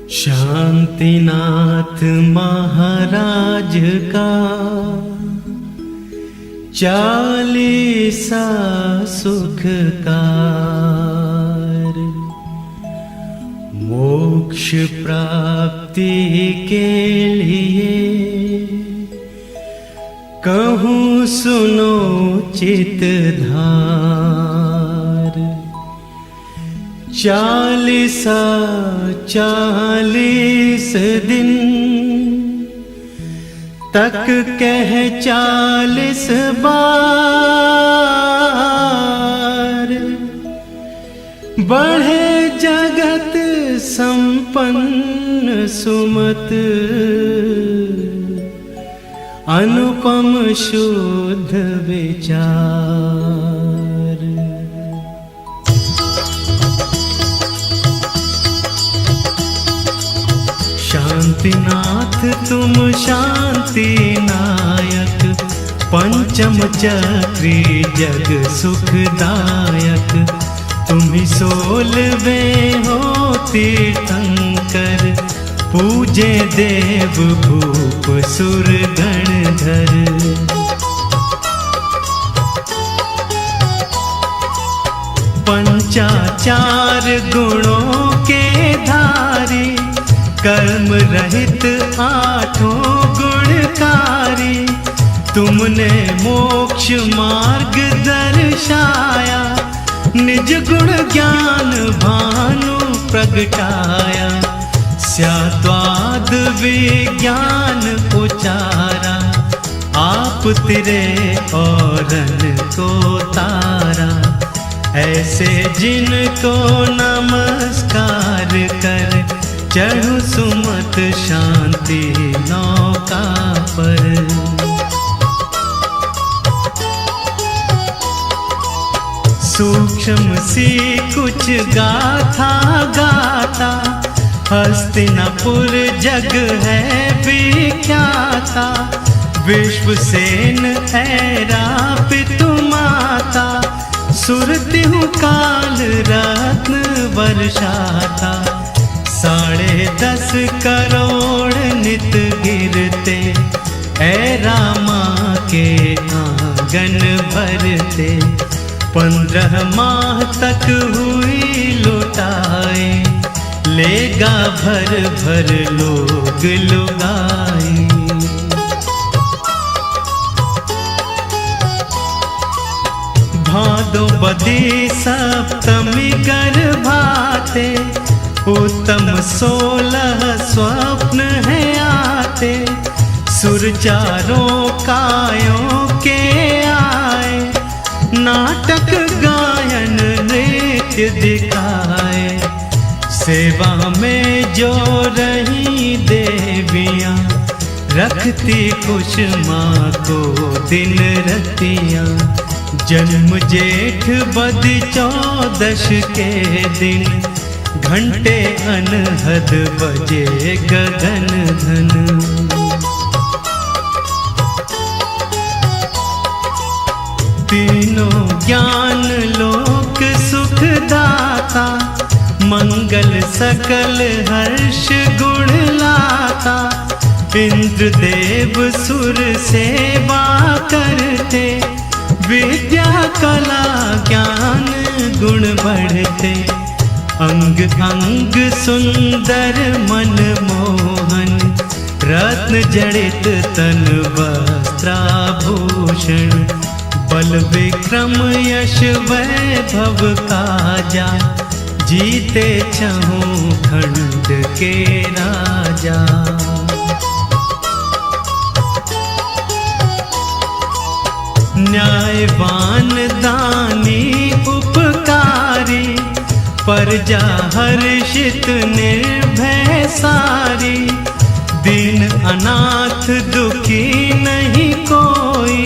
शांतिनाथ महाराज का 40 सुखकार। मोक्ष प्राप्ति के लिए कहूँ सुनो चितधार। 40 दिन तक कह 40 बार। बढ़े जगत संपन्न सुमत, अनुपम शुद्ध विचार। शांतिनाथ तुम शांति नायक, पंचम चक्री जग सुखदायक। तुम्ही 16वें हो तीर्थंकर, पूजे देव भूप सुर गणधर। पंचाचार गुणों के धारी, कर्म रहित 8 गुणकारी। तुमने मोक्ष मार्ग दर्शाया, निज गुण ज्ञान भानु प्रगटाया। स्याद्वाद विज्ञान उचारा, आप तिरे औरन को तारा। ऐसे जिनको नमस्कार कर, चढ़ू सुमत शांति नौका पर। सूक्ष्म सी कुछ गाथा गाता, हस्तिनापुर जग है विख्याता। विश्वसेन ऐरापित माता, सुरतिहु काल रत्न वर्षाता। 10.5 करोड़ नित गिरते, ऐरा माँ के आंगन भरते। 15 माह तक हुई लुटाए, लेगा भर भर लोग लुगाए। भादो बदी सप्तमी गर्भाते, उत्तम 16 स्वप्न है आते। सुर चारों कायों के आए, नाटक गायन नृत्य दिखाए। सेवा में जो रही देवियाँ, रखती खुश माँ को दिन रतियाँ। जन्म जेठ बदी 14 के दिन, घंटे अनहद बजे गगन धन। तीनों ज्ञान लोक सुख दाता, मंगल सकल हर्ष गुण लाता। इंद्र देव सुर सेवा करते, विद्या कला ज्ञान गुण बढ़ते। अंग अंग सुंदर मन मोहन, रत्न जड़ित तन वस्त्राभूषण। बल विक्रम यश वैभव काजा, जीते 6 खंड के राजा। न्यायवान दानी उपकारी, प्रजा हर्षित निर्भय सारी। दीन अनाथ दुखी नहीं कोई,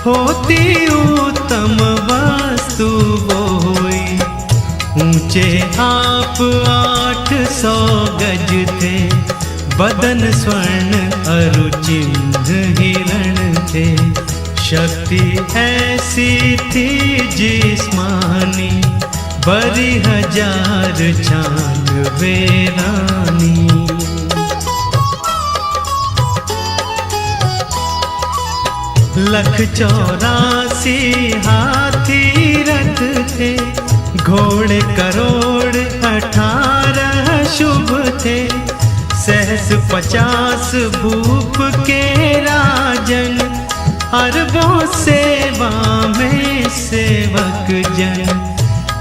होती उत्तम वस्तु बोई। ऊंचे आप 800 गज थे, बदन स्वर्ण अरुचिन्ह हिरण थे। शक्ति ऐसी थी जिस्मानी, बरी हजार छानवे रानी। लख 84 हाथी रथ थे, घोड़े करोड़ 18 शुभ थे। सहस 50 भूप के राजन, अरबों सेवा में सेवक जन।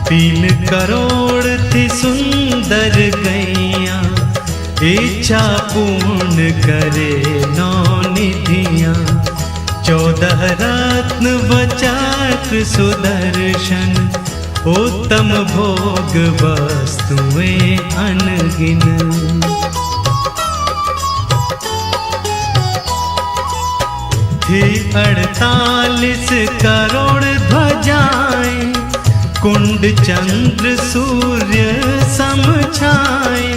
3 करोड़ थी सुंदर गैया, इच्छा पूर्ण करे 9 निधियाँ। 14 रत्न वचक्र सुदर्शन, उत्तम भोग वस्तुएं अनगिन। थी 48 करोड़ ध्वजाएं, कुंड चंद्र सूर्य सम छाए।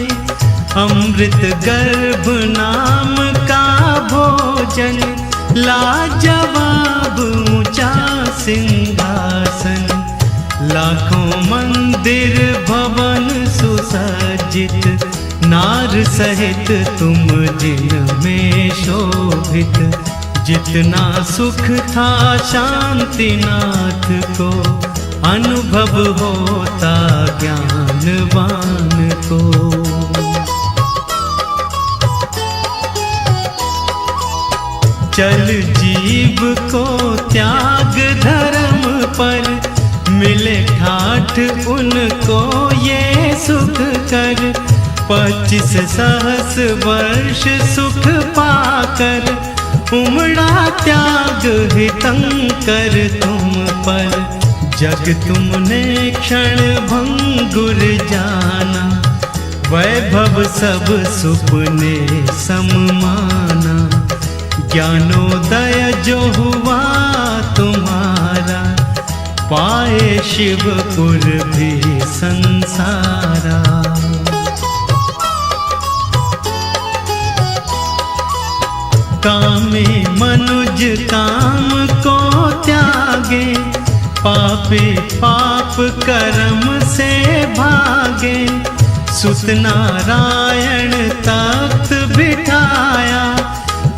अमृत गर्भ नाम का भोजन, लाजवाब ऊंचा सिंहासन। लाखों मंदिर भवन सुसज्जित, नार सहित तुम जिनमें शोभित। जितना सुख था शांतिनाथ को, अनुभव होता ज्ञानवान को। चल जीव को त्याग धर्म पर, मिले ठाठ उनको ये सुख कर। 25 सहस वर्ष सुख पाकर, उमड़ा त्याग हितंकर तुम पर। जग तुमने क्षण भंगुर जाना, वैभव सब सुपने सममाना। ज्ञानोदय जो हुआ तुम्हारा, पाए शिवपुर भी संसारा। कामी मनुज काम को त्यागे, पापी पाप कर्म से भागे। सुत नारायण तख्त बिठाया,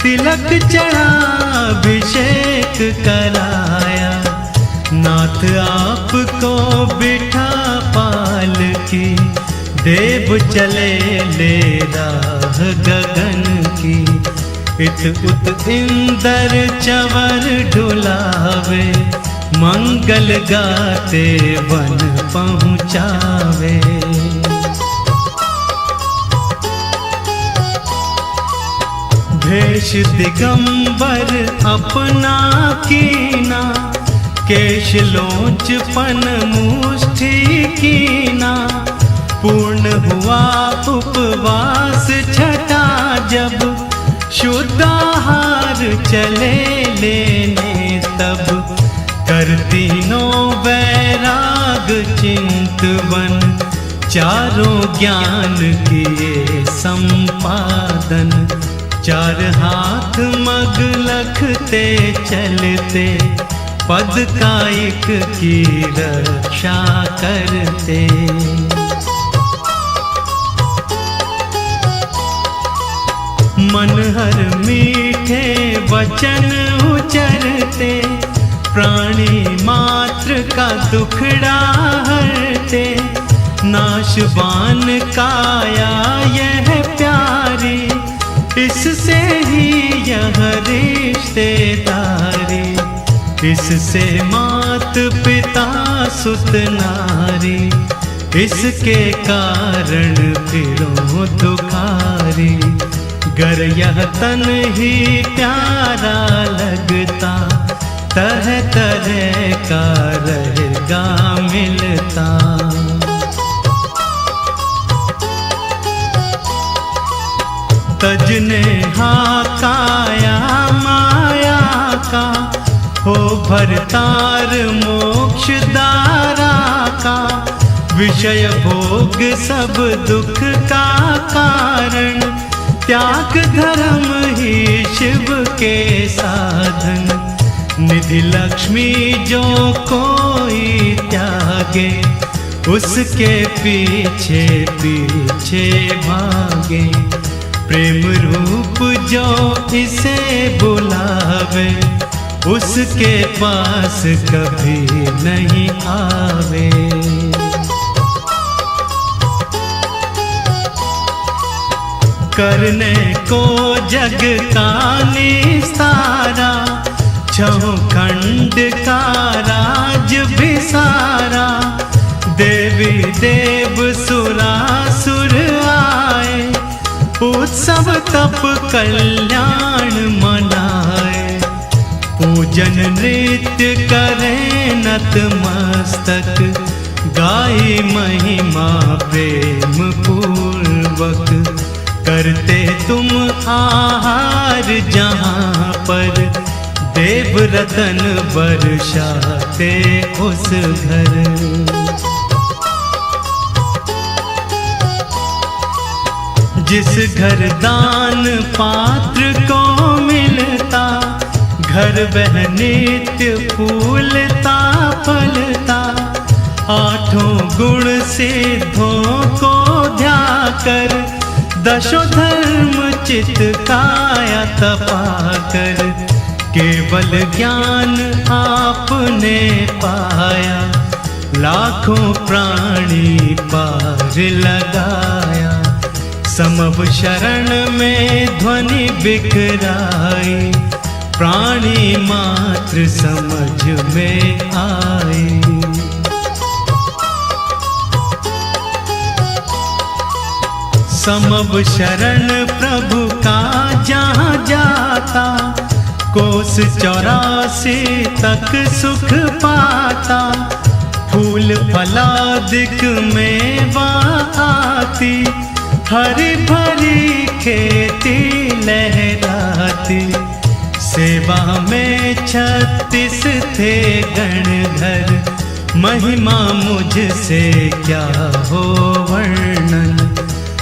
तिलक चढ़ा अभिषेक कराया। नाथ आपको बिठा पालकी, देव चले ले राह गगन की। इत उत इंदर चवर ढुलावे, मंगल गाते वन पहुँचावे। भेष दिगंबर अपना कीना, केश लोच पन मुष्टि कीना। पूर्ण हुआ उपवास छठा जब, शुद्ध आहार चले लेने तब। कर तीनों वैराग चिंतवन, चारों ज्ञान किए संपादन। 4 हाथ मग लखते चलते, पद कायिक की रक्षा करते। मन हर मीठे वचन उचरते, प्राणी मात्र का दुखड़ा हरते। नाशवान काया यह प्यारी, इससे ही यह रिश्तेदारी। इससे मात पिता सुत नारी, इसके कारण फिरो दुखारी। गर यह तन ही प्यारा लगता, तरह तरह का रहेगा मिलता। तजने हाकाया माया का, हो भरतार मोक्ष दारा का। विषय भोग सब दुख का कारण, त्याग धर्म ही शिव के साधन। निधि लक्ष्मी जो कोई त्यागे, उसके पीछे पीछे भागे। प्रेम रूप जो इसे बुलावे, उसके पास कभी नहीं आवे। करने को जग का निस्तारा, छहों खंड का राज भी सारा। देवी देव सुरासुर आए, उत्सव तप कल्याण मनाए। पूजन नृत्य करें नतमस्तक, गाई महिमा प्रेम पूर्वक। करते तुम आहार जहाँ पर, देव रतन बरसाते उस घर। जिस घर दान पात्र को मिलता, घर वह नित्य फूलता फलता। आठों गुण सिद्धों को ध्याकर, दशो धर्म चित काया तपाकर। केवल ज्ञान आपने पाया, लाखों प्राणी पार लगाया। समव शरण में ध्वनि बिखराई, प्राणी मात्र समझ में आए। समव शरण प्रभु का जहाँ जाता, कोस 84 तक सुख पाता। फूल फलादिक में आती, हरी भरी खेती लहराती। सेवा में 36 थे गणधर, महिमा मुझसे क्या हो वर्णन।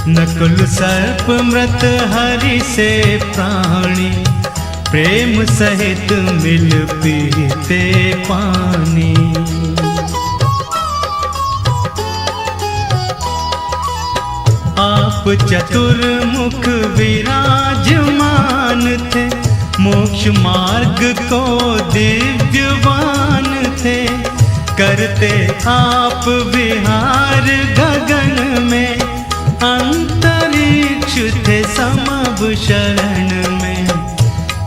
नकुल सर्प मृत हरि से प्राणी, प्रेम सहित मिल पीते पानी। आप चतुर्मुख विराजमान थे, मोक्ष मार्ग को दिव्यवान थे। करते आप विहार गगन में, अंतरिक्ष थे समव शरण में।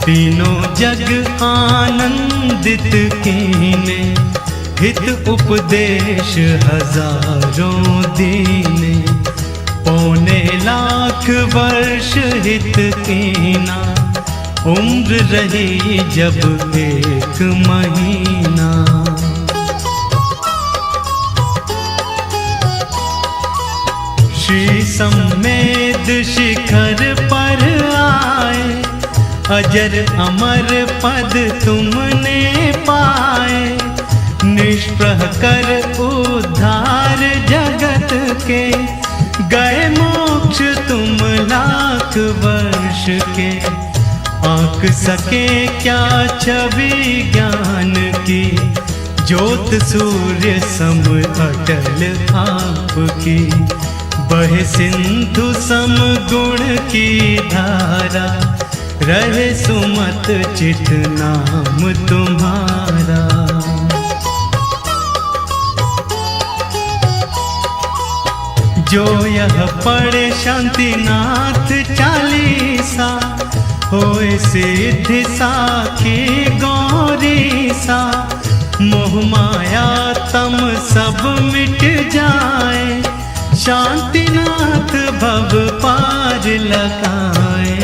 तीनों जग आनंदित कीने, हित उपदेश हजारों दीने। 1.25 वर्ष हित कीना, उम्र रही जब 1 महीना। श्री सम्मेद शिखर पर आए, अजर अमर पद तुमने पाए। निष्प्रह कर उद्धार जगत के, गए मोक्ष तुम लाख वर्ष के। आंक सके क्या छवि ज्ञान की, ज्योत सूर्य सम अटल आपकी। बहे सिंधु सम गुण की धारा, रहे सुमत चित नाम तुम्हारा। जो यह पढ़े शांतिनाथ चालीसा, होए सिद्धि साखी गौरी सा। मोह माया तम सब मिट जाए, शांतिनाथ भव पार लगाए।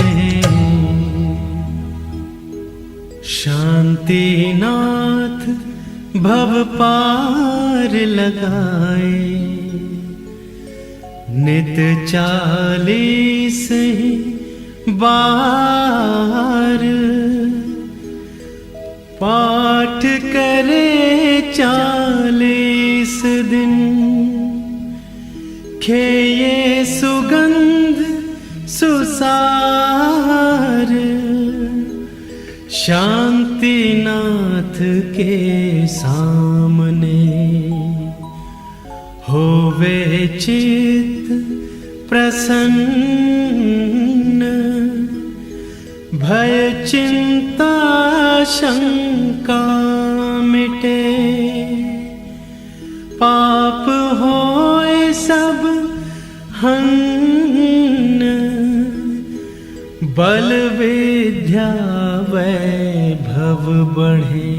शांतिनाथ भव पार लगाए। नित 40 बार पाठ करे 40 दिन। खेये सुगंध सुसार, शांतिनाथ के सामने हो होवे चित प्रसन्न, भय चिंता शंका मिटे। पाप होए सब हन्न, बल विद्या वैभव बढ़े।